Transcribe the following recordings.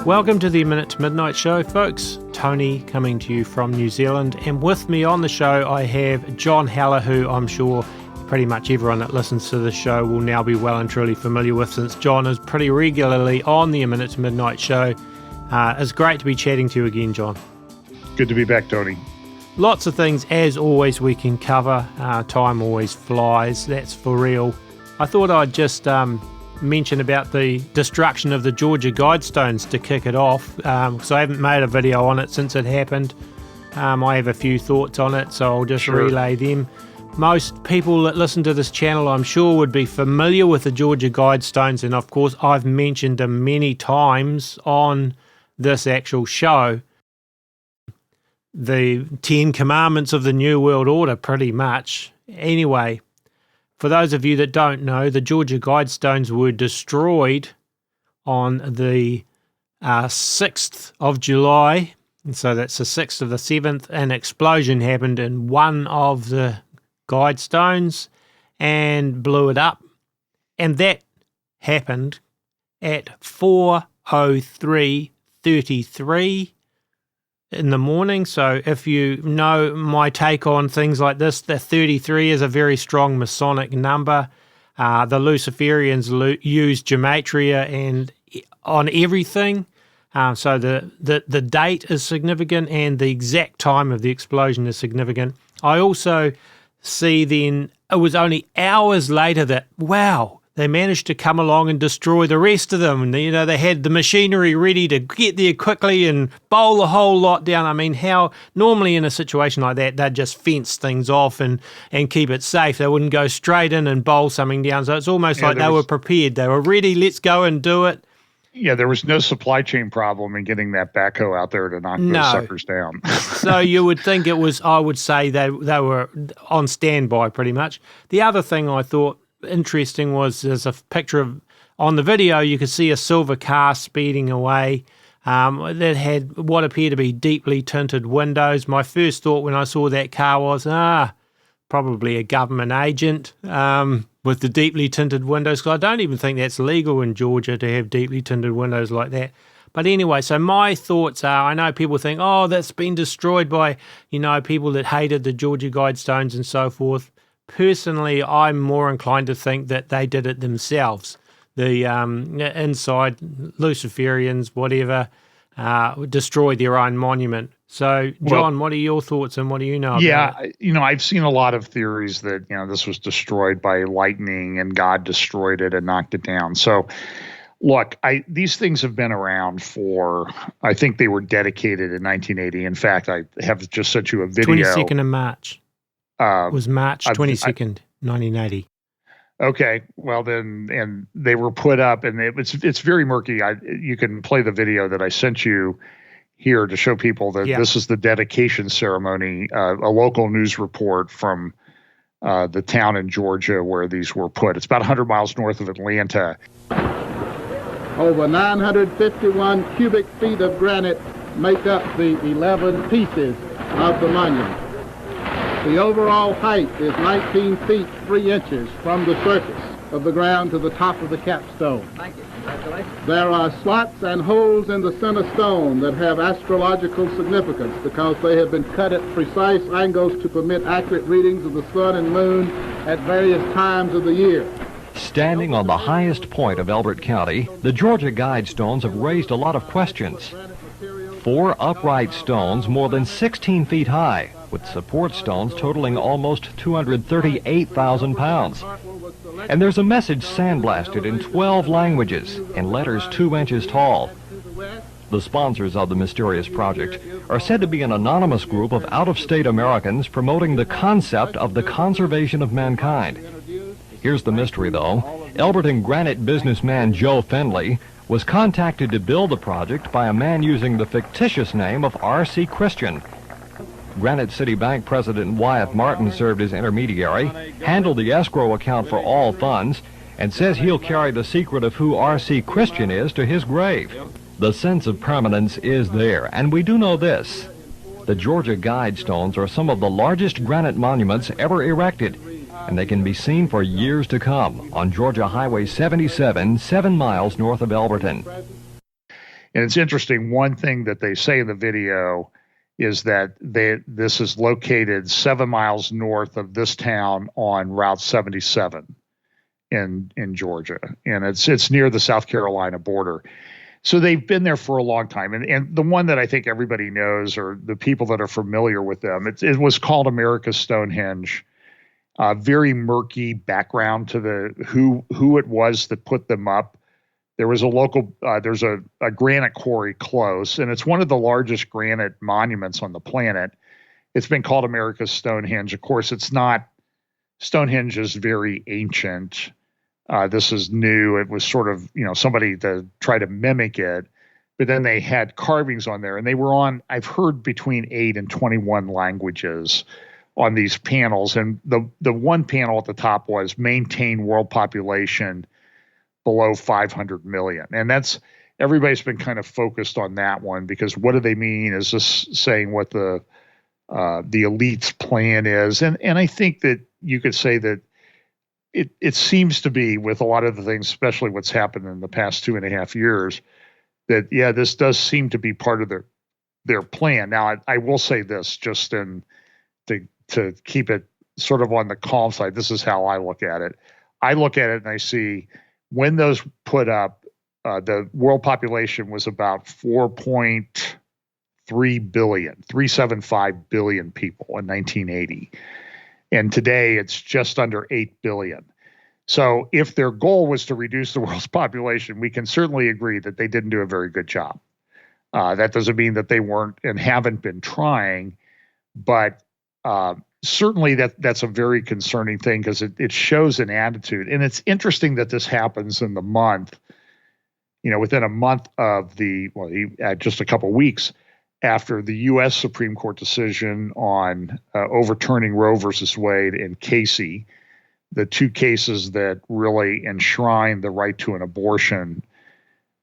Welcome to the Minute to Midnight show, folks. Tony coming to you from New Zealand, and with me on the show I have John Haller, who I'm sure pretty much everyone that listens to the show will now be well and truly familiar with, since John is pretty regularly on the Minute to Midnight show. It's great to be chatting to you again, John. Good to be back, Tony. Lots of things, as always, we can cover. Time always flies, that's for real. I thought I'd just mention about the destruction of the Georgia guidestones to kick it off, because I haven't made a video on it since it happened. I have a few thoughts on it, so I'll just relay them. Most people that listen to this channel, I'm sure, would be familiar with the Georgia guidestones, and of course I've mentioned them many times on this actual show. The 10 Commandments of the New World Order, pretty much. Anyway, for those of you that don't know, the Georgia guidestones were destroyed on the 6th of July, and so that's the 6th of the 7th. An explosion happened in one of the guidestones and blew it up, and that happened at 4:03:33 in the morning. So if you know my take on things like this, the 33 is a very strong Masonic number. The Luciferians use gematria and on everything. So the date is significant and the exact time of the explosion is significant. I also see then it was only hours later that, wow, they managed to come along and destroy the rest of them. And, you know, they had the machinery ready to get there quickly and bowl the whole lot down. I mean, how normally in a situation like that, they'd just fence things off and keep it safe. They wouldn't go straight in and bowl something down. So it's almost like they were prepared. They were ready. Let's go and do it. Yeah, there was no supply chain problem in getting that backhoe out there to knock those suckers down. So you would think it was, I would say they were on standby pretty much. The other thing I thought interesting was there's a picture of, on the video you could see a silver car speeding away that had what appeared to be deeply tinted windows. My first thought when I saw that car was, probably a government agent with the deeply tinted windows, because I don't even think that's legal in Georgia to have deeply tinted windows like that. But anyway, so my thoughts are, I know people think, oh, that's been destroyed by, you know, people that hated the Georgia guidestones and so forth. Personally, I'm more inclined to think that they did it themselves. The inside Luciferians, whatever, destroyed their own monument. So, John, what are your thoughts and what do you know about it? You know, I've seen a lot of theories that, you know, this was destroyed by lightning and God destroyed it and knocked it down. So, look, these things have been around for, I think they were dedicated in 1980. In fact, I have just sent you a video. 22nd of March. It was March 22nd, 1980. Okay, well then, and they were put up, and it's very murky. You can play the video that I sent you here to show people that this is the dedication ceremony, a local news report from the town in Georgia where these were put. It's about 100 miles north of Atlanta. Over 951 cubic feet of granite make up the 11 pieces of the monument. The overall height is 19 feet 3 inches from the surface of the ground to the top of the capstone. Thank you. Congratulations. There are slots and holes in the center stone that have astrological significance because they have been cut at precise angles to permit accurate readings of the sun and moon at various times of the year. Standing on the highest point of Elbert County, the Georgia guidestones have raised a lot of questions. 4 upright stones more than 16 feet high, with support stones totaling almost 238,000 pounds. And there's a message sandblasted in 12 languages in letters 2 inches tall. The sponsors of the mysterious project are said to be an anonymous group of out-of-state Americans promoting the concept of the conservation of mankind. Here's the mystery, though. Elberton granite businessman Joe Findley was contacted to build the project by a man using the fictitious name of R.C. Christian. Granite City Bank President Wyatt Martin served as intermediary, handled the escrow account for all funds, and says he'll carry the secret of who R.C. Christian is to his grave. The sense of permanence is there, and we do know this. The Georgia guidestones are some of the largest granite monuments ever erected, and they can be seen for years to come on Georgia Highway 77, 7 miles north of Elberton. And it's interesting. One thing that they say in the video is that this is located 7 miles north of this town on Route 77 in Georgia, and it's near the South Carolina border. So they've been there for a long time. And the one that I think everybody knows, or the people that are familiar with them, it was called America's Stonehenge. Very murky background to who it was that put them up. There was a local, there's a granite quarry close, and it's one of the largest granite monuments on the planet. It's been called America's Stonehenge. Of course, it's not. Stonehenge is very ancient. This is new. It was sort of, somebody to try to mimic it, but then they had carvings on there, and they were on, I've heard, between 8 and 21 languages on these panels. And the one panel at the top was maintain world population below 500 million. And everybody's been kind of focused on that one, because what do they mean? Is this saying what the elite's plan is? And I think that you could say that it seems to be, with a lot of the things, especially what's happened in the past 2.5 years, that, yeah, this does seem to be part of their plan. Now, I will say this, just to keep it sort of on the calm side, this is how I look at it. I look at it and I see, when those put up, the world population was about 375 billion people in 1980. And today it's just under 8 billion. So if their goal was to reduce the world's population, we can certainly agree that they didn't do a very good job. That doesn't mean that they weren't and haven't been trying, but certainly that's a very concerning thing, because it shows an attitude. And it's interesting that this happens in the month, within a month of just a couple weeks after the U.S. Supreme Court decision on overturning Roe versus Wade and Casey, the two cases that really enshrine the right to an abortion,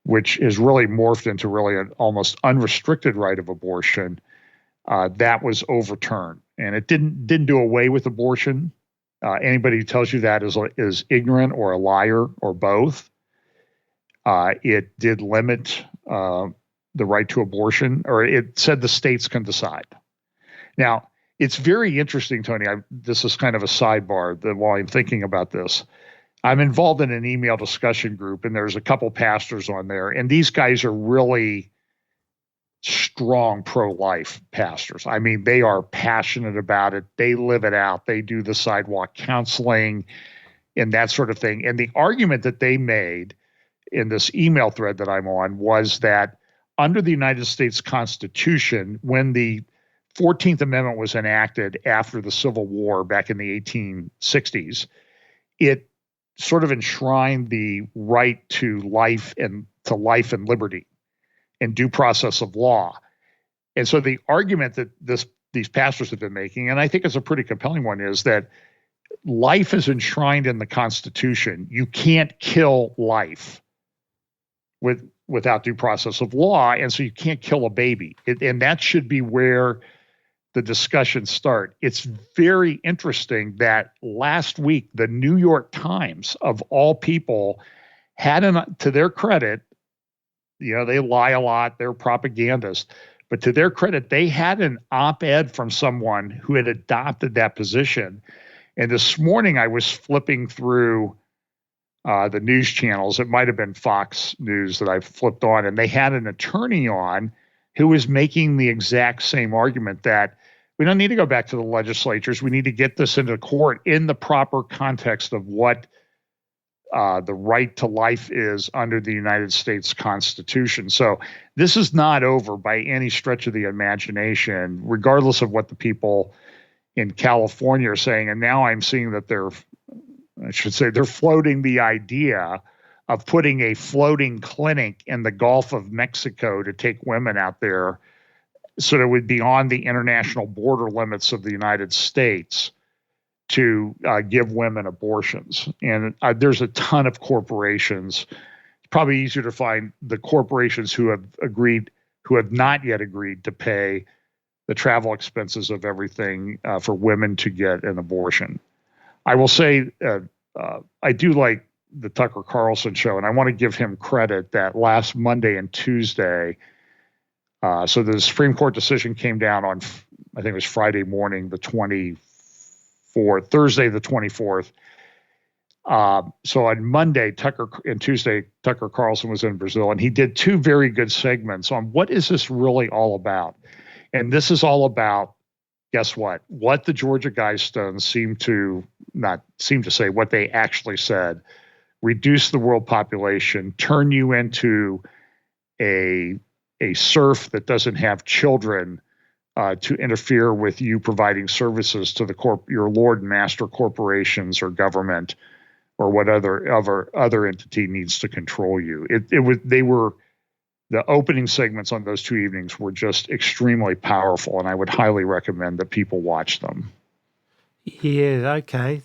which is really morphed into really an almost unrestricted right of abortion, that was overturned. And it didn't do away with abortion. Anybody who tells you that is ignorant or a liar or both. It did limit the right to abortion, or it said the states can decide. Now, it's very interesting, Tony. This is kind of a sidebar that while I'm thinking about this, I'm involved in an email discussion group, and there's a couple pastors on there, and these guys are really strong pro-life pastors. I mean, they are passionate about it. They live it out. They do the sidewalk counseling and that sort of thing. And the argument that they made in this email thread that I'm on was that under the United States Constitution, when the 14th Amendment was enacted after the Civil War back in the 1860s, it sort of enshrined the right to life and liberty and due process of law. And so the argument that these pastors have been making, and I think it's a pretty compelling one, is that life is enshrined in the Constitution. You can't kill life without due process of law, and so you can't kill a baby. And that should be where the discussions start. It's very interesting that last week, the New York Times, of all people, had, to their credit, they lie a lot, they're propagandists, but to their credit, they had an op-ed from someone who had adopted that position. And this morning I was flipping through the news channels. It might have been Fox News that I flipped on, and they had an attorney on who was making the exact same argument that we don't need to go back to the legislatures. We need to get this into court in the proper context of what the right to life is under the United States Constitution. So this is not over by any stretch of the imagination, regardless of what the people in California are saying. And now I'm seeing that they're floating the idea of putting a floating clinic in the Gulf of Mexico to take women out there so that it would be on the international border limits of the United States to give women abortions. And there's a ton of corporations. It's probably easier to find the corporations who have not yet agreed to pay the travel expenses of everything for women to get an abortion. I will say I do like the Tucker Carlson show, and I want to give him credit that last Monday and Tuesday. So the Supreme Court decision came down on, I think it was Friday morning, the 24th, Thursday, the 24th. So on Monday, and Tuesday, Tucker Carlson was in Brazil, and he did two very good segments on what is this really all about. And this is all about, guess what? What the Georgia Guidestones not seem to say, what they actually said: reduce the world population, turn you into a serf that doesn't have children to interfere with you providing services to your lord and master corporations or government or what other entity needs to control you. The opening segments on those two evenings were just extremely powerful, and I would highly recommend that people watch them. Yeah, okay.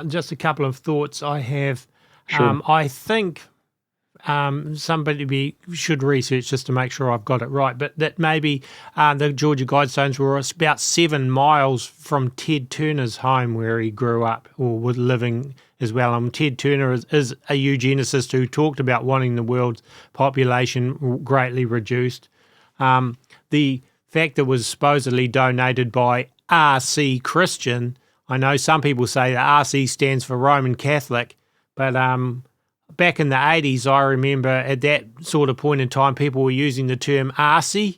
Just a couple of thoughts I have. Sure. I think somebody should research just to make sure I've got it right, but that maybe the Georgia Guidestones were about 7 miles from Ted Turner's home where he grew up or was living as well. Ted Turner is a eugenicist who talked about wanting the world's population greatly reduced. The fact that it was supposedly donated by R.C. Christian, I know some people say that R.C. stands for Roman Catholic, but back in the 80s, I remember at that sort of point in time, people were using the term RC,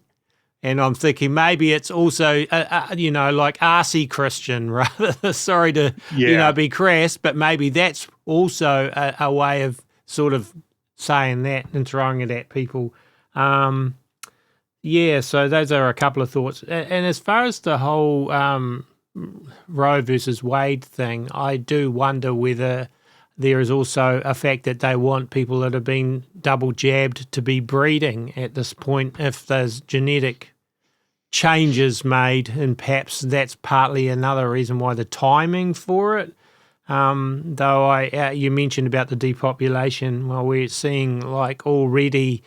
and I'm thinking maybe it's also, like RC Christian, rather. Sorry to, be crass, but maybe that's also a way of sort of saying that and throwing it at people. So those are a couple of thoughts. And as far as the whole Roe versus Wade thing, I do wonder whether there is also a fact that they want people that have been double jabbed to be breeding at this point if there's genetic changes made, and perhaps that's partly another reason why the timing for it. Though you mentioned about the depopulation, well, we're seeing like already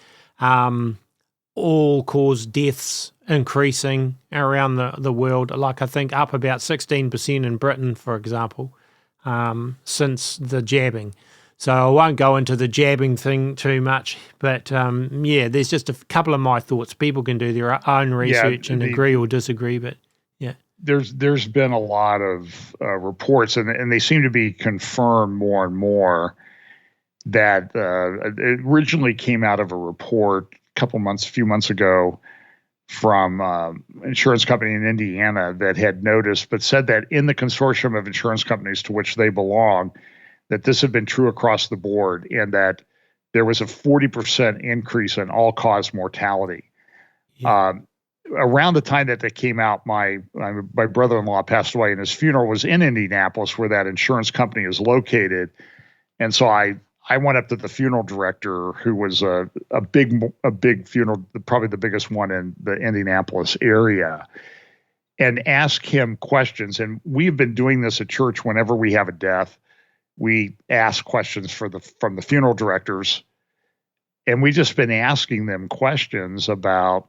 all-cause deaths increasing around the world, like I think up about 16% in Britain, for example. Since the jabbing. So I won't go into the jabbing thing too much, but there's just a couple of my thoughts. People can do their own research and agree or disagree, but yeah. There's been a lot of reports, and they seem to be confirmed more and more, that it originally came out of a report a few months ago from insurance company in Indiana that had noticed, but said that in the consortium of insurance companies to which they belong, that this had been true across the board, and that there was a 40% increase in all-cause mortality. Yeah. Around the time that came out, my brother-in-law passed away, and his funeral was in Indianapolis, where that insurance company is located. And so I went up to the funeral director, who was a big funeral, probably the biggest one in the Indianapolis area, and asked him questions. And we've been doing this at church. Whenever we have a death, we ask questions from the funeral directors, and we've just been asking them questions about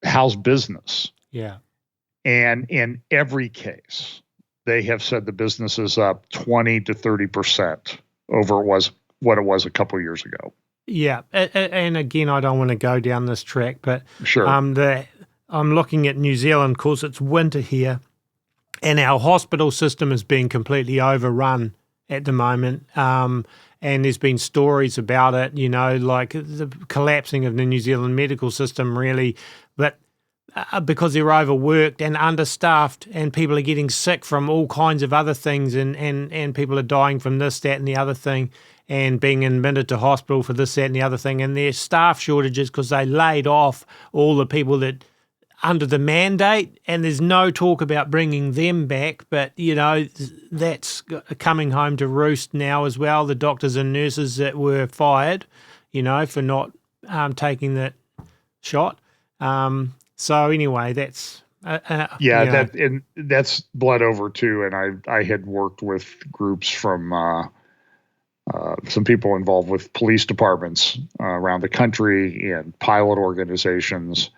how's business. Yeah. And in every case, they have said the business is up 20 to 30%. Over what it was a couple of years ago. Yeah, and again, I don't want to go down this track, but sure. I'm looking at New Zealand, of course, it's winter here, and our hospital system is being completely overrun at the moment. And there's been stories about it, like the collapsing of the New Zealand medical system, really, but because they're overworked and understaffed, and people are getting sick from all kinds of other things, and people are dying from this, that, and the other thing, and being admitted to hospital for this, that, and the other thing. And there's staff shortages because they laid off all the people that under the mandate, and there's no talk about bringing them back. But, that's coming home to roost now as well. The doctors and nurses that were fired, for not taking that shot. So anyway, that's that's bled over too. And I had worked with groups from some people involved with police departments around the country and pilot organizations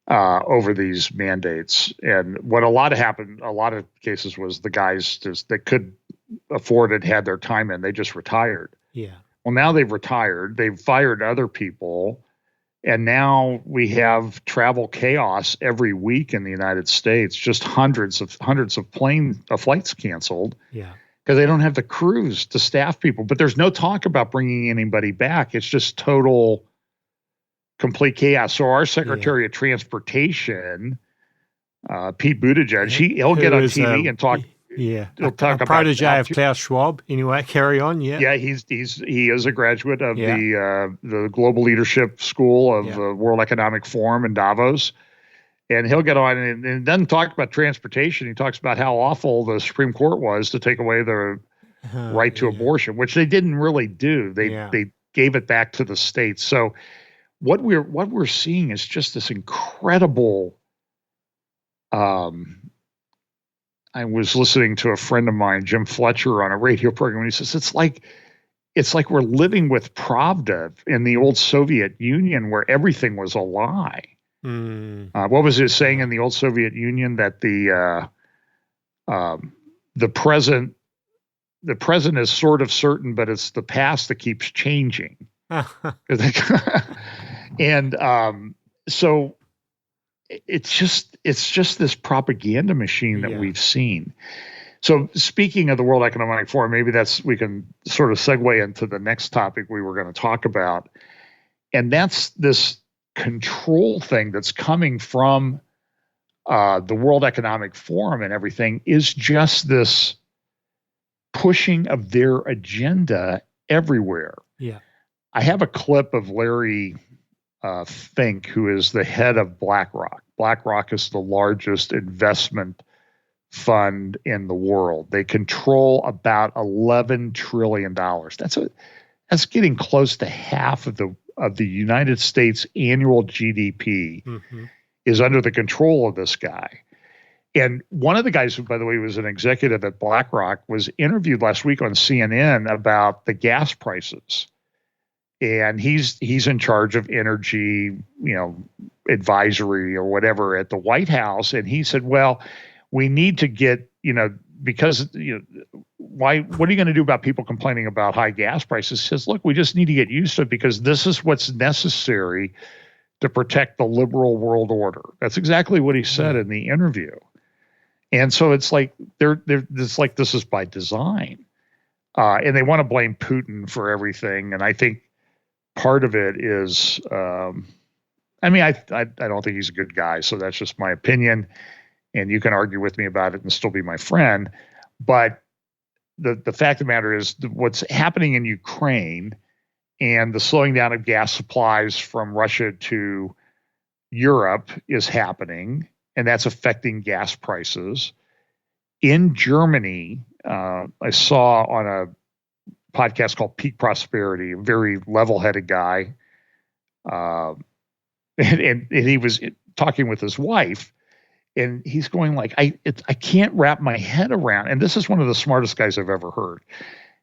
over these mandates. And what a lot of cases was the guys that could afford had their time in. They just retired. Yeah. Well, now they've retired. They've fired other people. And now we have travel chaos every week in the United States, just hundreds of flights canceled. Yeah. Because they don't have the crews to staff people. But there's no talk about bringing anybody back. It's just total, complete chaos. So our Secretary of Transportation, Pete Buttigieg, he'll get on TV and talk. Yeah, he'll talk a about protege of Klaus Schwab. Anyway, carry on. Yeah, yeah, he is a graduate of the Global Leadership School of World Economic Forum in Davos, and he'll get on and doesn't talk about transportation. He talks about how awful the Supreme Court was to take away the right to abortion, which they didn't really do. They gave it back to the states. So what we're seeing is just this incredible. I was listening to a friend of mine, Jim Fletcher, on a radio program, and he says it's like we're living with Pravda in the old Soviet Union, where everything was a lie. What was it saying in the old Soviet Union, that the present is sort of certain, but it's the past that keeps changing. And so it's just this propaganda machine that we've seen. So speaking of the World Economic Forum, maybe we can sort of segue into the next topic we were going to talk about. And that's this control thing that's coming from the World Economic Forum and everything, is just this pushing of their agenda everywhere. Yeah. I have a clip of Larry Fink, who is the head of BlackRock. BlackRock is the largest investment fund in the world. They control about $11 trillion. That's getting close to half of the United States annual GDP is under the control of this guy. And one of the guys who, by the way, was an executive at BlackRock, was interviewed last week on CNN about the gas prices. And he's in charge of energy, advisory or whatever at the White House. And he said, well, we need to get, because, what are you going to do about people complaining about high gas prices? He says, look, we just need to get used to it, because this is what's necessary to protect the liberal world order. That's exactly what he said in the interview. And so it's like this is by design. And they want to blame Putin for everything. And I think part of it is, I don't think he's a good guy, so that's just my opinion. And you can argue with me about it and still be my friend. But the fact of the matter is, what's happening in Ukraine and the slowing down of gas supplies from Russia to Europe is happening, and that's affecting gas prices. In Germany, I saw on a podcast called Peak Prosperity, a very level-headed guy, and he was talking with his wife, and he's going like, I can't wrap my head around, and this is one of the smartest guys I've ever heard.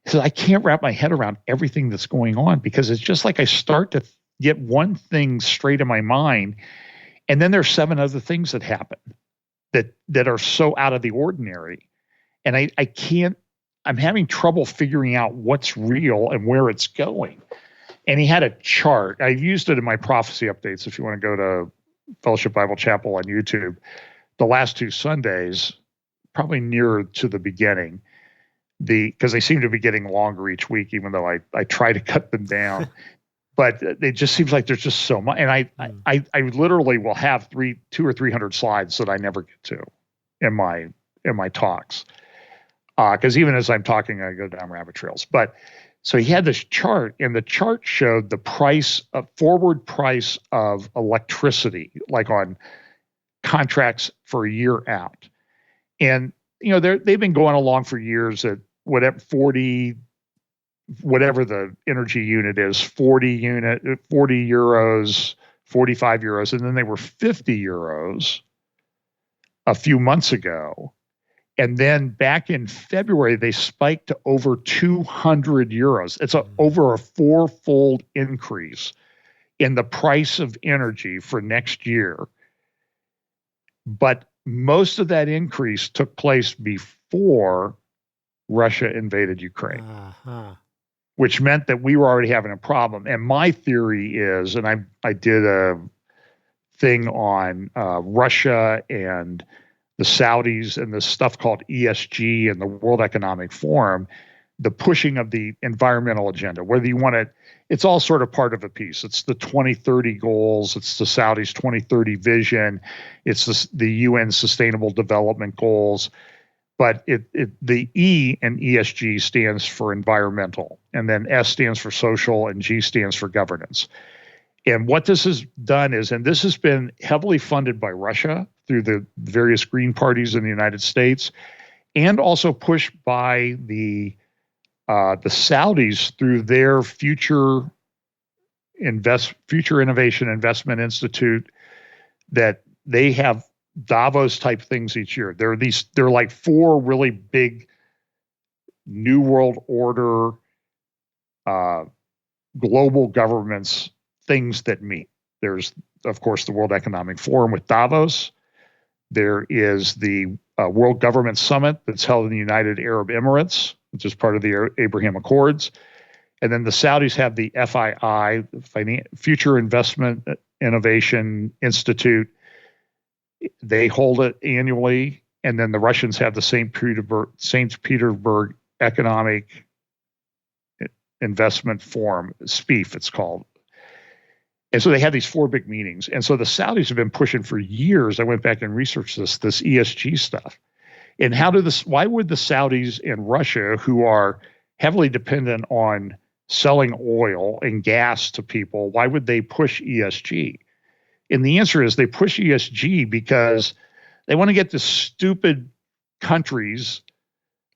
He said, I can't wrap my head around everything that's going on, because it's just like I start to get one thing straight in my mind, and then there's 7 other things that happen that are so out of the ordinary, and I can't. I'm having trouble figuring out what's real and where it's going. And he had a chart. I used it in my prophecy updates. If you want to go to Fellowship Bible Chapel on YouTube, the last 2 Sundays, probably nearer to the beginning, because they seem to be getting longer each week, even though I try to cut them down. But it just seems like there's just so much. And I literally will have 200 or 300 slides that I never get to in my talks. Because even as I'm talking, I go down rabbit trails. But so he had this chart, and the chart showed the forward price of electricity, like on contracts for a year out. And they've been going along for years at whatever the energy unit is, 40 euros, 45 euros, and then they were 50 euros a few months ago. And then back in February, they spiked to over 200 euros. It's over a 4-fold increase in the price of energy for next year. But most of that increase took place before Russia invaded Ukraine, which meant that we were already having a problem. And my theory is, and I did a thing on Russia and the Saudis and this stuff called ESG and the World Economic Forum, the pushing of the environmental agenda, whether you want to, it's all sort of part of a piece. It's the 2030 goals. It's the Saudis' 2030 vision. It's the UN Sustainable Development Goals. But the E in ESG stands for environmental, and then S stands for social, and G stands for governance. And what this has done is, and this has been heavily funded by Russia through the various green parties in the United States, and also pushed by the Saudis through their Future Innovation Investment Institute, that they have Davos type things each year. They're like 4 really big New World Order global governments things that meet. There's, of course, the World Economic Forum with Davos. There is the World Government Summit that's held in the United Arab Emirates, which is part of the Abraham Accords. And then the Saudis have the FII, Future Investment Innovation Institute. They hold it annually. And then the Russians have the St. Petersburg Economic Investment Forum, SPIF it's called. And so they had these 4 big meetings. And so the Saudis have been pushing for years. I went back and researched this ESG stuff. And why would the Saudis and Russia, who are heavily dependent on selling oil and gas to people, why would they push ESG? And the answer is they push ESG because they want to get the stupid countries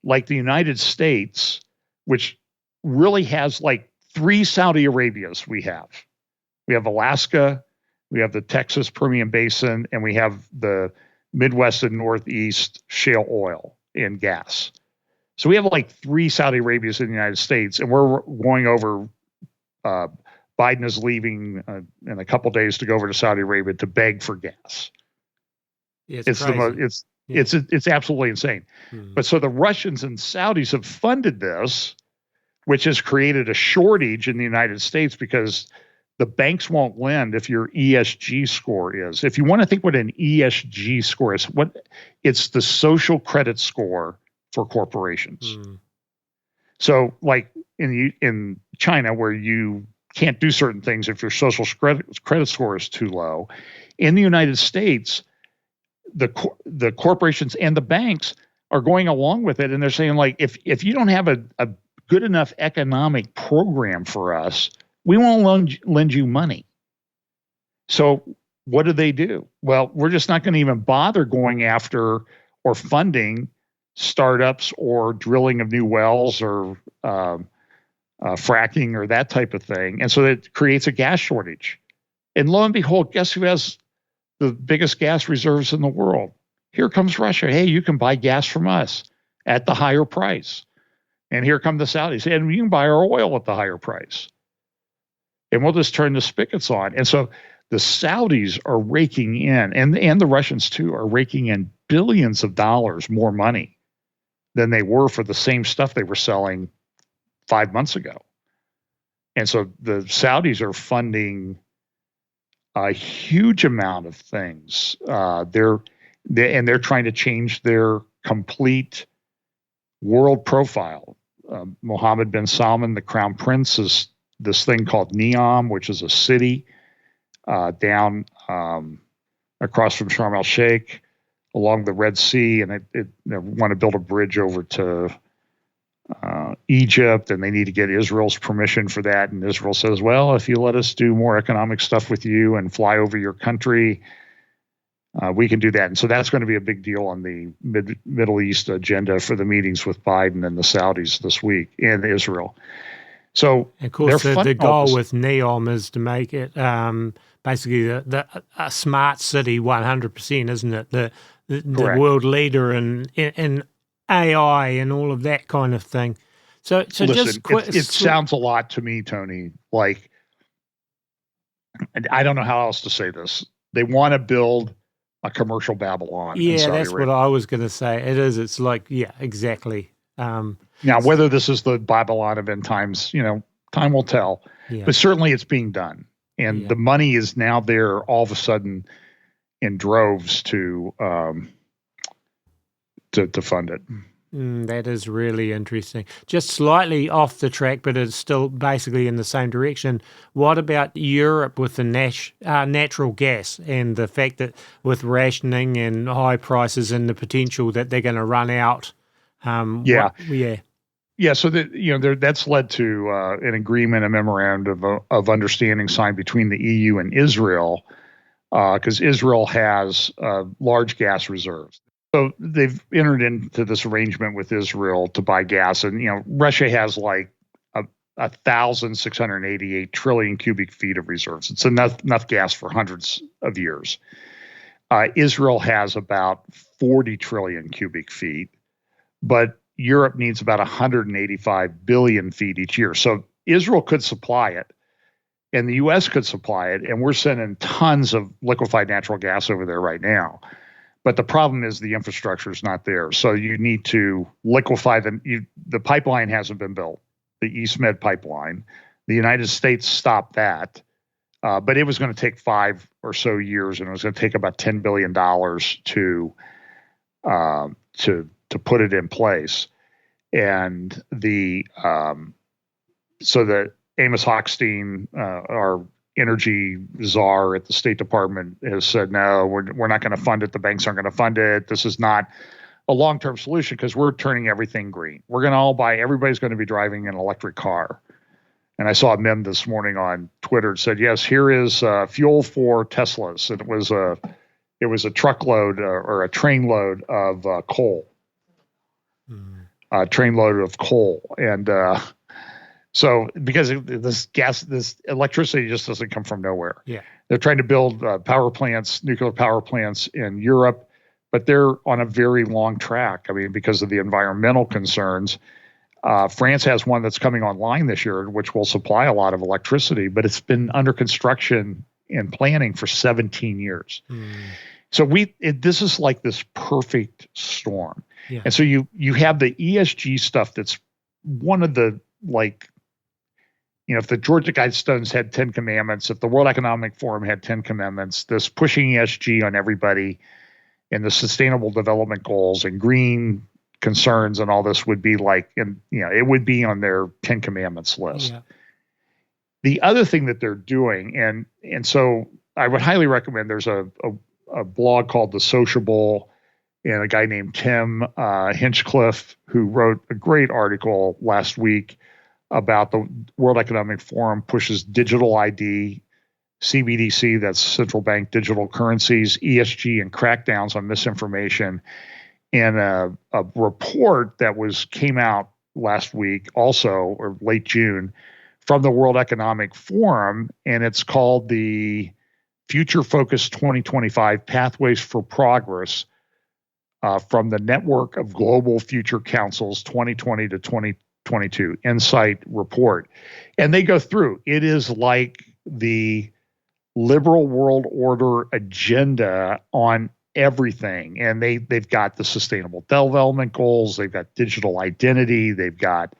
like the United States, which really has like 3 Saudi Arabias we have. We have Alaska, we have the Texas Permian Basin, and we have the Midwest and Northeast shale oil and gas. So we have like 3 Saudi Arabias in the United States, and we're going over, Biden is leaving in a couple days to go over to Saudi Arabia to beg for gas. It's crazy. It's absolutely insane. But so the Russians and Saudis have funded this, which has created a shortage in the United States because the banks won't lend if your ESG score is. If you want to think what an ESG score is, it's the social credit score for corporations. So like in China, where you can't do certain things if your social credit score is too low, in the United States, the corporations and the banks are going along with it, and they're saying, like, if you don't have a good enough economic program for us, we won't lend you money. So what do? Well, we're just not going to even bother going after or funding startups or drilling of new wells or fracking or that type of thing. And so it creates a gas shortage. And lo and behold, guess who has the biggest gas reserves in the world? Here comes Russia. Hey, you can buy gas from us at the higher price. And here come the Saudis. And you can buy our oil at the higher price. And we'll just turn the spigots on. And so the Saudis are raking in, and the Russians too, are raking in billions of dollars more money than they were for the same stuff they were selling 5 months ago. And so the Saudis are funding a huge amount of things. They're trying to change their complete world profile. Mohammed bin Salman, the crown prince, is this thing called Neom, which is a city down across from Sharm el Sheikh along the Red Sea, and they want to build a bridge over to Egypt, and they need to get Israel's permission for that. And Israel says, well, if you let us do more economic stuff with you and fly over your country, we can do that. And so that's going to be a big deal on the Middle East agenda for the meetings with Biden and the Saudis this week in Israel. So, of course, the goal with NEOM is to make it basically a smart city 100%, isn't it? The world leader in AI and all of that kind of thing. So listen, just it sounds a lot to me, Tony, like, I don't know how else to say this. They want to build a commercial Babylon. Yeah, that's Arabia. What I was going to say. It is. It's like, yeah, exactly. Now, whether this is the Babylon of end times, time will tell. Yeah. But certainly it's being done. And the money is now there all of a sudden in droves to fund it. That is really interesting. Just slightly off the track, but it's still basically in the same direction. What about Europe with the natural gas and the fact that with rationing and high prices and the potential that they're going to run out? So that's led to an agreement, a memorandum of understanding signed between the EU and Israel, because Israel has large gas reserves. So they've entered into this arrangement with Israel to buy gas, and Russia has like 1,688 trillion cubic feet of reserves. It's enough gas for hundreds of years. Israel has about 40 trillion cubic feet, but Europe needs about 185 billion feet each year. So Israel could supply it, and the U.S. could supply it, and we're sending tons of liquefied natural gas over there right now. But the problem is the infrastructure is not there. So you need to liquefy them. The pipeline hasn't been built, the East Med pipeline. The United States stopped that, but it was going to take 5 or so years, and it was going to take about $10 billion to put it in place. And so that Amos Hochstein, our energy czar at the State Department, has said, no, we're not going to fund it. The banks aren't going to fund it. This is not a long-term solution because we're turning everything green. We're going to everybody's going to be driving an electric car. And I saw a meme this morning on Twitter that said, yes, here is fuel for Teslas. And it was a truckload or a trainload of coal. A trainload of coal. And so because this electricity just doesn't come from nowhere. Yeah. They're trying to build nuclear power plants in Europe, but they're on a very long track. I mean, because of the environmental concerns. France has one that's coming online this year, which will supply a lot of electricity, but it's been under construction and planning for 17 years. So this is like this perfect storm. Yeah. And so you have the ESG stuff that's one of the, if the Georgia Guidestones had 10 commandments, if the World Economic Forum had 10 commandments, this pushing ESG on everybody and the sustainable development goals and green concerns and all this would be it would be on their 10 commandments list. Yeah. The other thing that they're doing, and so I would highly recommend, there's a blog called The Sociable, and a guy named Tim Hinchcliffe, who wrote a great article last week about the World Economic Forum pushes digital ID, CBDC, that's central bank digital currencies, ESG, and crackdowns on misinformation. And a report that came out last week also, or late June, from the World Economic Forum, and it's called the Future Focus 2025 Pathways for Progress, from the Network of Global Future Councils 2020 to 2022 Insight Report. And they go through, it is like the liberal world order agenda on everything. And they've got the sustainable development goals, they've got digital identity, they've got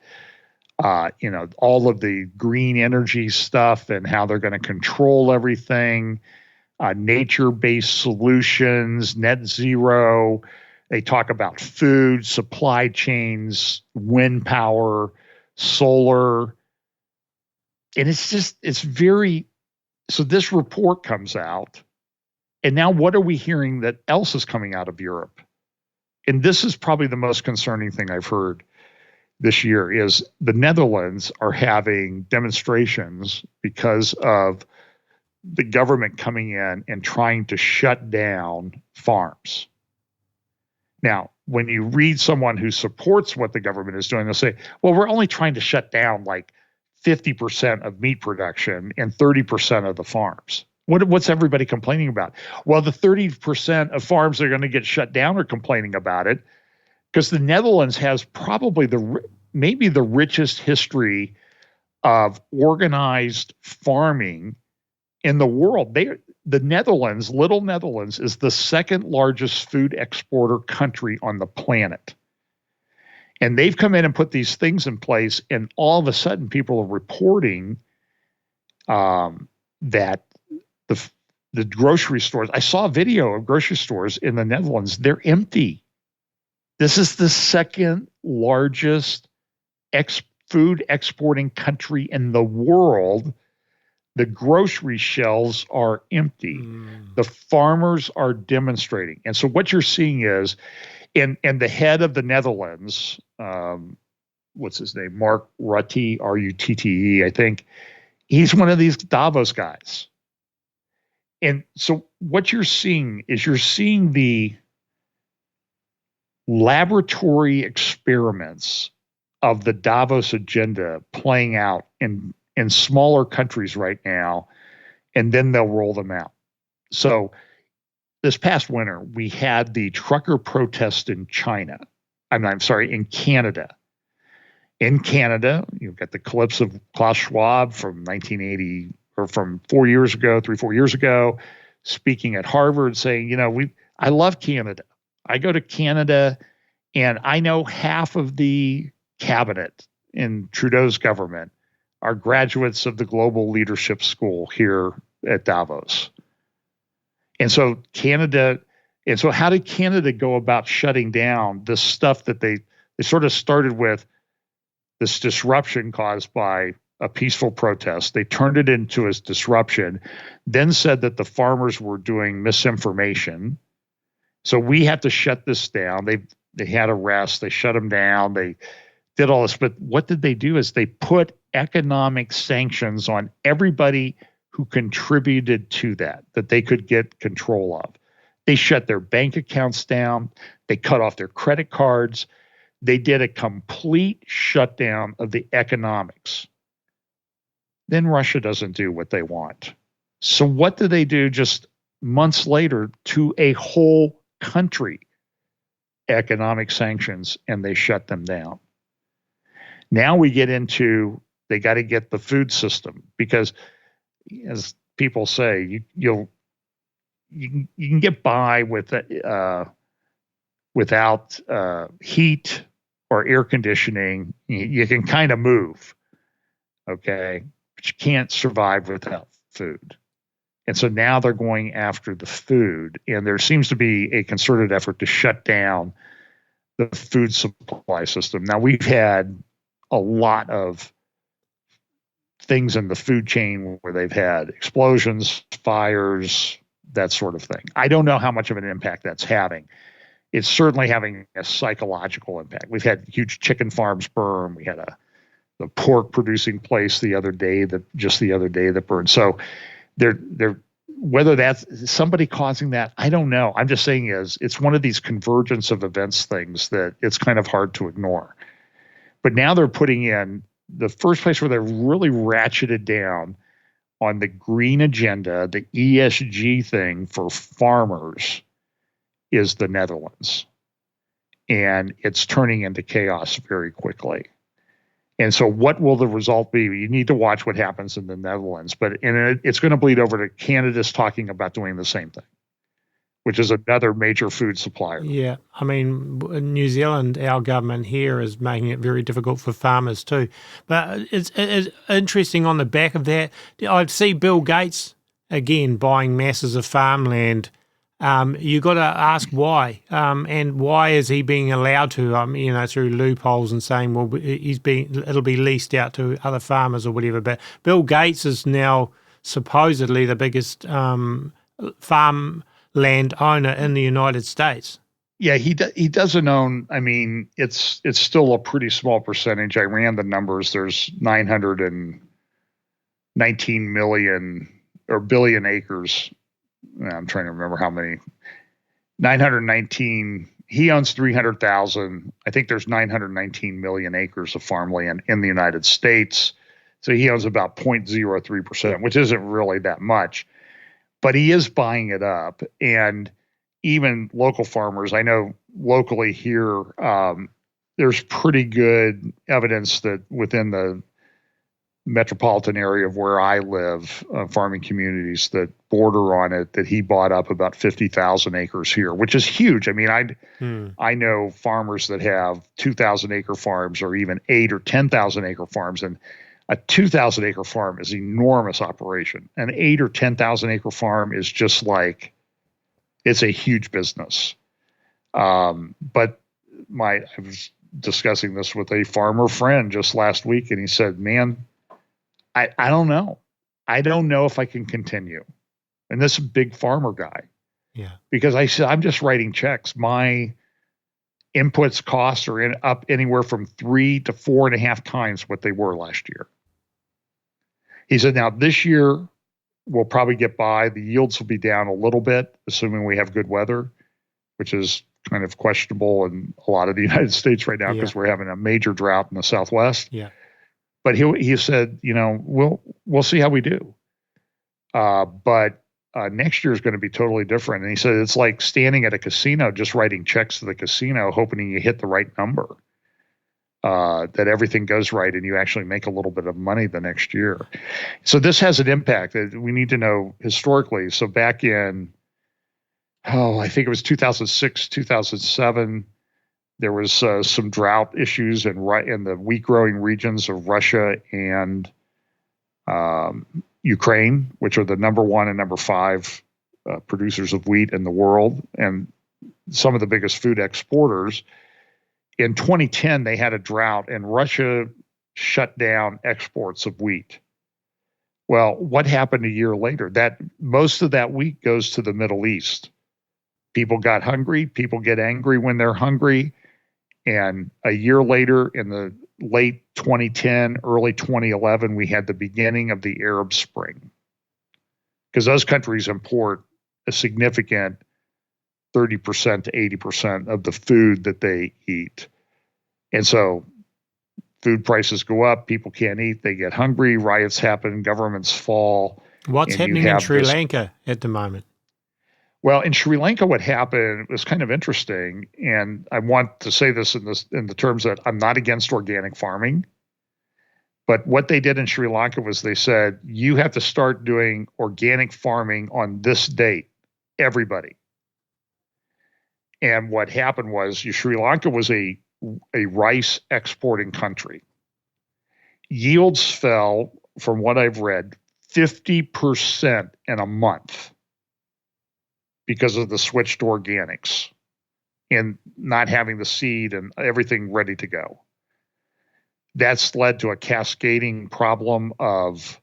all of the green energy stuff and how they're going to control everything, nature-based solutions, net zero. They talk about food, supply chains, wind power, solar. And so this report comes out. And now what are we hearing that else is coming out of Europe? And this is probably the most concerning thing I've heard this year is the Netherlands are having demonstrations because of the government coming in and trying to shut down farms. Now, when you read someone who supports what the government is doing, they'll say, well, we're only trying to shut down like 50% of meat production and 30% of the farms. What's everybody complaining about? Well, the 30% of farms that are going to get shut down are complaining about it because the Netherlands has probably maybe the richest history of organized farming in the world. The Netherlands, little Netherlands, is the second largest food exporter country on the planet. And they've come in and put these things in place, and all of a sudden people are reporting that the grocery stores, I saw a video of grocery stores in the Netherlands, they're empty. This is the second largest food exporting country in the world. The grocery shelves are empty. The farmers are demonstrating. And so what you're seeing is, and the head of the Netherlands, what's his name? Mark Rutte, Rutte, I think. He's one of these Davos guys. And so what you're seeing is the laboratory experiments of the Davos agenda playing out in smaller countries right now, and then they'll roll them out. So this past winter, we had the trucker protest in China. I'm sorry, in Canada. In Canada, you've got the clips of Klaus Schwab from 1980, or from 4 years ago, 4 years ago, speaking at Harvard saying, I love Canada. I go to Canada and I know half of the cabinet in Trudeau's government are graduates of the Global Leadership School here at Davos. And so how did Canada go about shutting down this stuff that they sort of started with, this disruption caused by a peaceful protest? They turned it into a disruption, then said that the farmers were doing misinformation. So we have to shut this down. They had arrests, they shut them down, they did all this. But what did they do is they put economic sanctions on everybody who contributed to that they could get control of. They shut their bank accounts down. They cut off their credit cards. They did a complete shutdown of the economics. Then Russia doesn't do what they want. So what do they do just months later to a whole country? Economic sanctions, and they shut them down. Now we get into, they got to get the food system, because as people say, you can get by with without heat or air conditioning. You can kind of move, okay, but you can't survive without food. And so now they're going after the food, and there seems to be a concerted effort to shut down the food supply system. Now, we've had a lot of things in the food chain where they've had explosions, fires, that sort of thing. I don't know how much of an impact that's having. It's certainly having a psychological impact. We've had huge chicken farms burn. We had the pork producing place the other day that burned. So they're whether that's somebody causing that, I don't know. I'm just saying it's one of these convergence of events things that it's kind of hard to ignore. But now they're putting in the first place where they're really ratcheted down on the green agenda, the ESG thing for farmers, is the Netherlands. And it's turning into chaos very quickly. And so what will the result be? You need to watch what happens in the Netherlands, but it's going to bleed over to Canada's talking about doing the same thing, which is another major food supplier. Yeah. I mean, in New Zealand, our government here is making it very difficult for farmers too. But it's interesting on the back of that. I see Bill Gates, again, buying masses of farmland. You got to ask why, and why is he being allowed to? Through loopholes and saying, well, it'll be leased out to other farmers or whatever. But Bill Gates is now supposedly the biggest farmland owner in the United States. Yeah, he doesn't own. I mean, it's still a pretty small percentage. I ran the numbers. There's 919 million or billion acres. I'm trying to remember how many. 919. He owns 300,000. I think there's 919 million acres of farmland in the United States. So he owns about 0.03%, which isn't really that much. But he is buying it up. And even local farmers, I know locally here, there's pretty good evidence that within the metropolitan area of where I live, farming communities that border on it, that he bought up about 50,000 acres here, which is huge. I mean, I know farmers that have 2,000 acre farms or even 8 or 10,000 acre farms, and a 2,000 acre farm is an enormous operation. An 8 or 10,000 acre farm is just like, it's a huge business. But I was discussing this with a farmer friend just last week, and he said, man, I don't know. I don't know if I can continue. And this is a big farmer guy. Yeah. Because I said, I'm just writing checks. My inputs costs are up anywhere from 3 to 4.5 times what they were last year. He said, now this year we'll probably get by. The yields will be down a little bit, assuming we have good weather, which is kind of questionable in a lot of the United States right now because we're having a major drought in the Southwest. Yeah. But he said, we'll see how we do. But next year is going to be totally different. And he said, it's like standing at a casino, just writing checks to the casino, hoping you hit the right number, that everything goes right and you actually make a little bit of money the next year. So this has an impact that we need to know historically. So back in, I think it was 2006, 2007, there was some drought issues in the wheat growing regions of Russia and Ukraine, which are the number 1 and number 5 producers of wheat in the world, and some of the biggest food exporters. In 2010, they had a drought, and Russia shut down exports of wheat. Well, what happened a year later? That most of that wheat goes to the Middle East. People got hungry. People get angry when they're hungry. And a year later, in the late 2010, early 2011, we had the beginning of the Arab Spring. Because those countries import a significant 30% to 80% of the food that they eat. And so food prices go up, people can't eat, they get hungry, riots happen, governments fall. What's happening in Sri Lanka at the moment? Well, in Sri Lanka, what happened was kind of interesting, and I want to say this in the terms that I'm not against organic farming, but what they did in Sri Lanka was they said, you have to start doing organic farming on this date, everybody. And what happened was Sri Lanka was a rice exporting country. Yields fell, from what I've read, 50% in a month because of the switch to organics and not having the seed and everything ready to go. That's led to a cascading problem of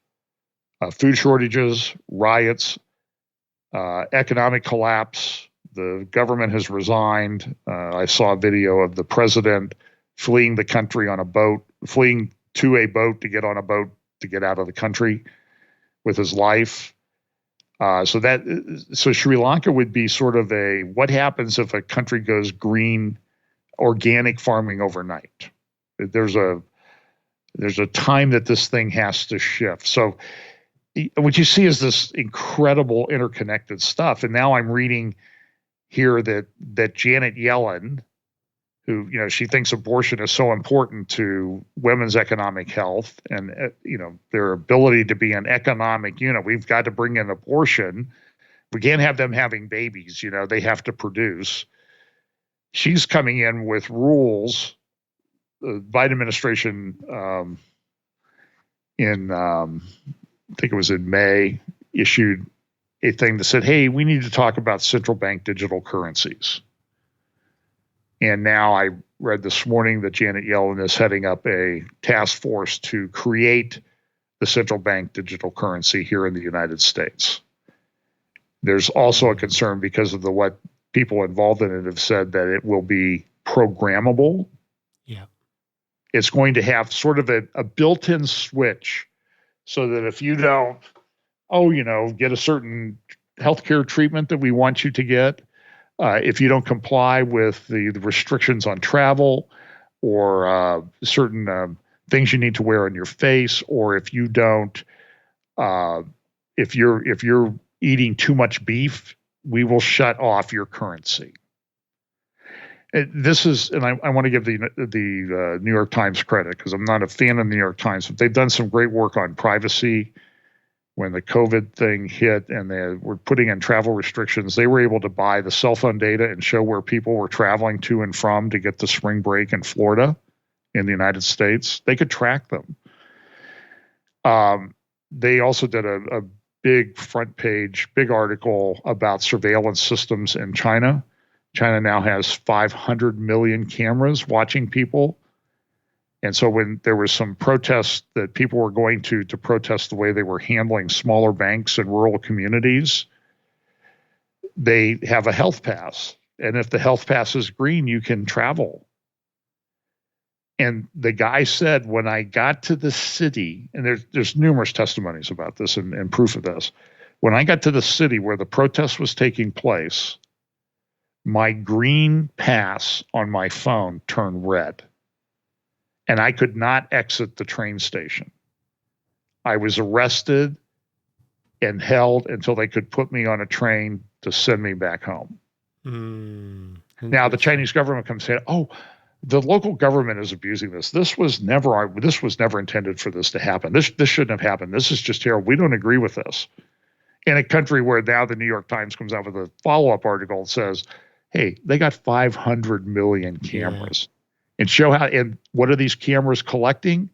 food shortages, riots, economic collapse. The government has resigned. I saw a video of the president fleeing the country on a boat, fleeing to a boat to get on a boat to get out of the country with his life. So Sri Lanka would be sort of what happens if a country goes green, organic farming overnight? There's a time that this thing has to shift. So what you see is this incredible interconnected stuff. And now I'm reading here that Janet Yellen, who, she thinks abortion is so important to women's economic health and, their ability to be an economic unit. We've got to bring in abortion. We can't have them having babies. They have to produce. She's coming in with rules. The Biden administration I think it was in May, issued a thing that said, hey, we need to talk about central bank digital currencies. And now I read this morning that Janet Yellen is heading up a task force to create the central bank digital currency here in the United States. There's also a concern because of what people involved in it have said that it will be programmable. Yeah. It's going to have sort of a built-in switch so that if you don't, get a certain healthcare treatment that we want you to get, if you don't comply with the restrictions on travel or certain things you need to wear on your face, or if you don't, if you're eating too much beef, we will shut off your currency. This is, and I want to give the New York Times credit, because I'm not a fan of the New York Times, but they've done some great work on privacy. When the COVID thing hit and they were putting in travel restrictions, they were able to buy the cell phone data and show where people were traveling to and from to get to spring break in Florida in the United States. They could track them. They also did a big front page, big article about surveillance systems in China. China now has 500 million cameras watching people. And so when there was some protests that people were going to protest the way they were handling smaller banks in rural communities, they have a health pass. And if the health pass is green, you can travel. And the guy said, when I got to the city, and there's numerous testimonies about this and proof of this. When I got to the city where the protest was taking place, my green pass on my phone turned red. And I could not exit the train station. I was arrested and held until they could put me on a train to send me back home. Now the Chinese government comes saying, "Oh, the local government is abusing this. This was never intended for this to happen. This shouldn't have happened. This is just terrible. We don't agree with this." In a country where now the New York Times comes out with a follow-up article that says, "Hey, they got 500 million cameras." Yeah. And show how, and what are these cameras collecting?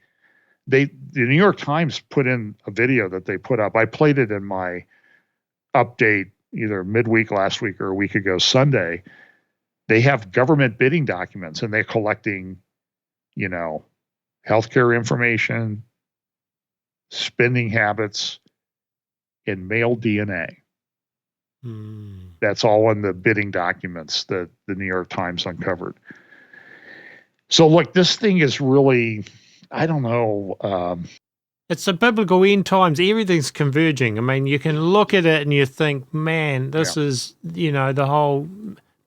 The New York Times put in a video that they put up. I played it in my update either midweek last week or a week ago Sunday. They have government bidding documents and they're collecting, healthcare information, spending habits, and male DNA. That's all in the bidding documents that the New York Times uncovered. So look, this thing is really, I don't know. It's the biblical end times. Everything's converging. I mean, you can look at it and you think, man, this is, the whole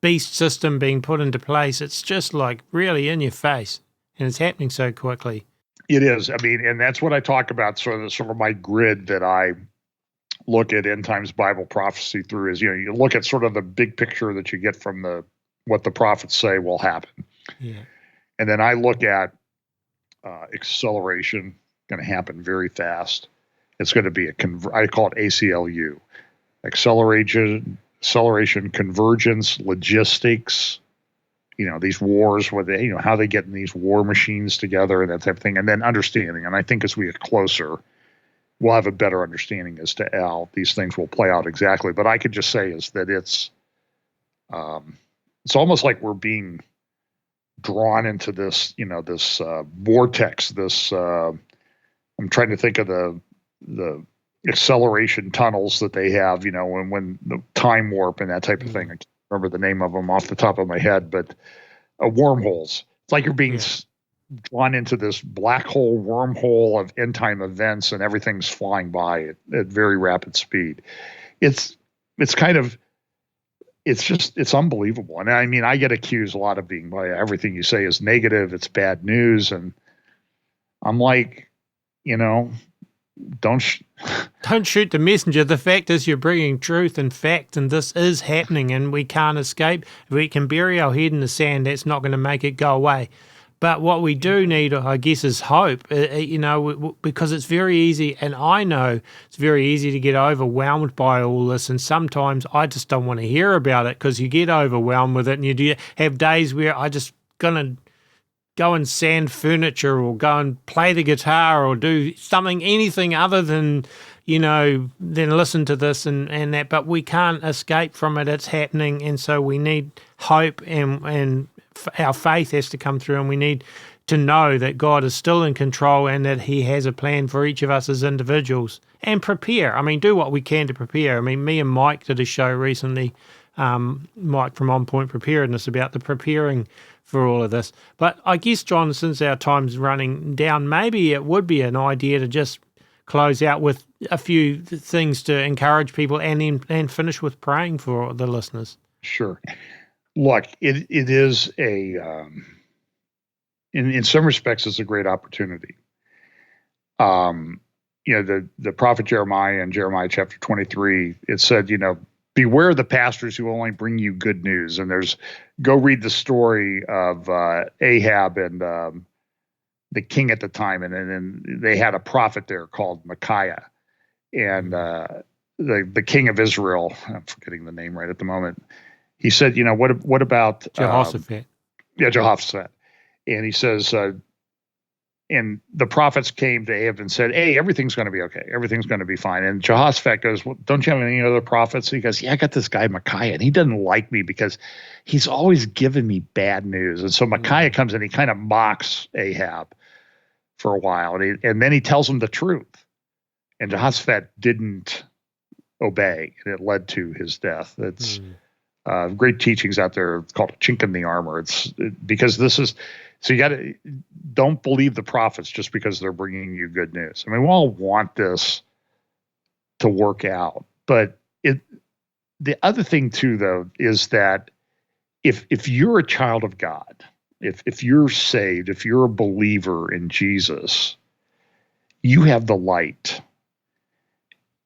beast system being put into place. It's just like really in your face, and it's happening so quickly. It is. I mean, and that's what I talk about. Sort of my grid that I look at end times Bible prophecy through is, you look at sort of the big picture that you get from what the prophets say will happen. Yeah. And then I look at acceleration, going to happen very fast. It's going to be I call it ACLU, acceleration, convergence, logistics. These wars, where they, how they get in these war machines together and that type of thing, and then understanding. And I think as we get closer, we'll have a better understanding as to how these things will play out exactly. But I could just say is that it's almost like we're being drawn into this, this vortex, this, I'm trying to think of the acceleration tunnels that they have, when the time warp and that type of thing. I can't remember the name of them off the top of my head, but wormholes. It's like you're being drawn into this black hole wormhole of end time events and everything's flying by at very rapid speed. It's unbelievable. And I mean, I get accused a lot of being, everything you say is negative. It's bad news. And I'm like, don't shoot the messenger. The fact is you're bringing truth and fact, and this is happening and we can't escape. If we can bury our head in the sand, that's not going to make it go away. But what we do need, I guess, is hope, because it's very easy, and I know it's very easy to get overwhelmed by all this, and sometimes I just don't want to hear about it because you get overwhelmed with it, and you do have days where I just going to go and sand furniture or go and play the guitar or do something, anything other than, than listen to this and that, but we can't escape from it. It's happening, and so we need hope and our faith has to come through, and we need to know that God is still in control and that he has a plan for each of us as individuals, and prepare. I mean, do what we can to prepare. I mean, me and Mike did a show recently, Mike from On Point Preparedness, about the preparing for all of this. But I guess, John, since our time's running down, maybe it would be an idea to just close out with a few things to encourage people and finish with praying for the listeners. Sure. Look, it is in some respects, it's a great opportunity. The prophet Jeremiah in Jeremiah chapter 23, it said, beware the pastors who only bring you good news. And go read the story of Ahab and the king at the time. And then they had a prophet there called Micaiah. And the king of Israel, I'm forgetting the name right at the moment, he said, what about Jehoshaphat? Jehoshaphat. And he says, and the prophets came to Ahab and said, hey, everything's going to be okay. Everything's going to be fine. And Jehoshaphat goes, well, don't you have any other prophets? He goes, yeah, I got this guy Micaiah, and he doesn't like me because he's always giving me bad news. And so Micaiah comes and he kind of mocks Ahab for a while. And then he tells him the truth. And Jehoshaphat didn't obey, and it led to his death. It's great teachings out there. It's called a chink in the armor. Because this is, so you don't believe the prophets just because they're bringing you good news. I mean, we all want this to work out, but the other thing too, though, is that if you're a child of God, if you're saved, if you're a believer in Jesus, you have the light.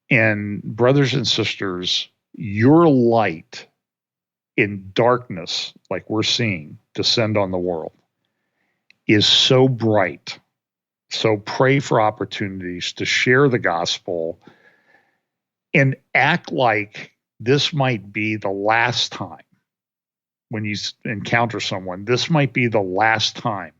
And brothers and sisters, your light in darkness, like we're seeing descend on the world, is so bright. So pray for opportunities to share the gospel and act like this might be the last time when you encounter someone. This might be the last time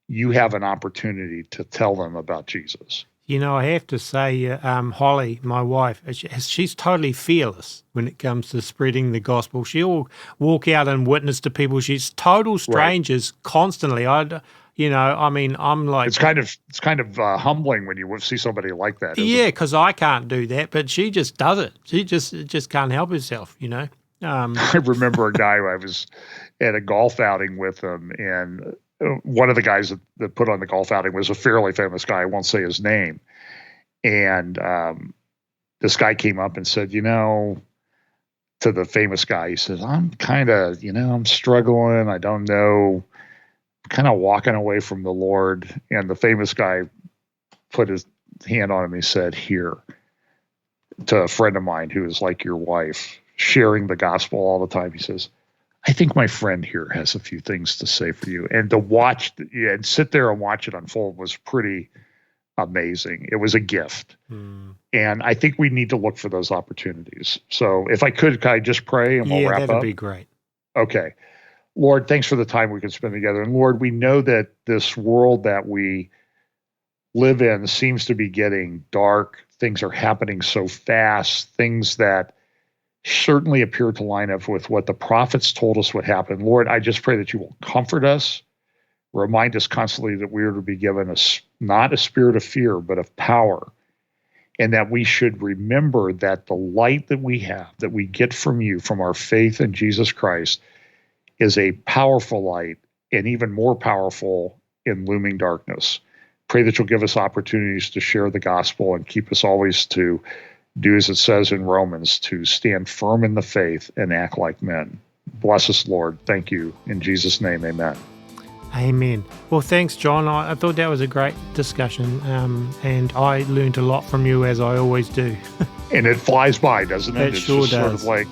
you have an opportunity to tell them about Jesus. I have to say, Holly, my wife, she's totally fearless when it comes to spreading the gospel. She'll walk out and witness to people. She's total strangers constantly. I'm like, it's kind of humbling when you see somebody like that. Yeah, because I can't do that, but she just does it. She just can't help herself. I remember a guy who I was at a golf outing with him, and one of the guys that put on the golf outing was a fairly famous guy. I won't say his name. And this guy came up and said, to the famous guy, he says, I'm kind of, I'm struggling. I don't know, kind of walking away from the Lord. And the famous guy put his hand on him. He said, here, to a friend of mine who is like your wife, sharing the gospel all the time. He says, I think my friend here has a few things to say for you. And to watch and sit there and watch it unfold was pretty amazing. It was a gift. And I think we need to look for those opportunities. So if I could I just pray and we'll wrap up? Yeah, that'd be great. Okay. Lord, thanks for the time we can spend together. And Lord, we know that this world that we live in seems to be getting dark. Things are happening so fast, things that certainly appear to line up with what the prophets told us would happen. Lord, I just pray that you will comfort us, remind us constantly that we are to be given not a spirit of fear, but of power, and that we should remember that the light that we have, that we get from you, from our faith in Jesus Christ, is a powerful light and even more powerful in looming darkness. Pray that you'll give us opportunities to share the gospel and keep us always to do as it says in Romans, to stand firm in the faith and act like men. Bless us, Lord. Thank you. In Jesus' name, amen. Amen. Well, thanks, John. I thought that was a great discussion, and I learned a lot from you, as I always do. And it flies by, doesn't it? It sure does. Sort of like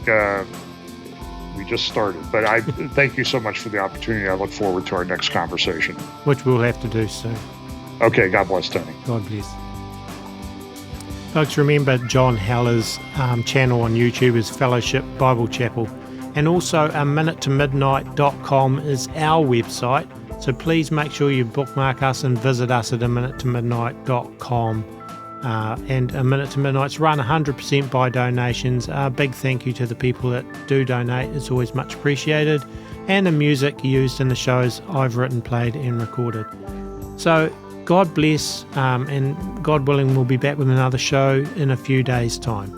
we just started. But I thank you so much for the opportunity. I look forward to our next conversation. Which we'll have to do soon. Okay. God bless, Tony. God bless. Folks, remember John Heller's channel on YouTube is Fellowship Bible Chapel. And also aminutetomidnight.com is our website. So please make sure you bookmark us and visit us at aminutetomidnight.com. And A Minute to Midnight's run 100% by donations. A big thank you to the people that do donate. It's always much appreciated. And the music used in the shows I've written, played and recorded. So God bless, and God willing, we'll be back with another show in a few days' time.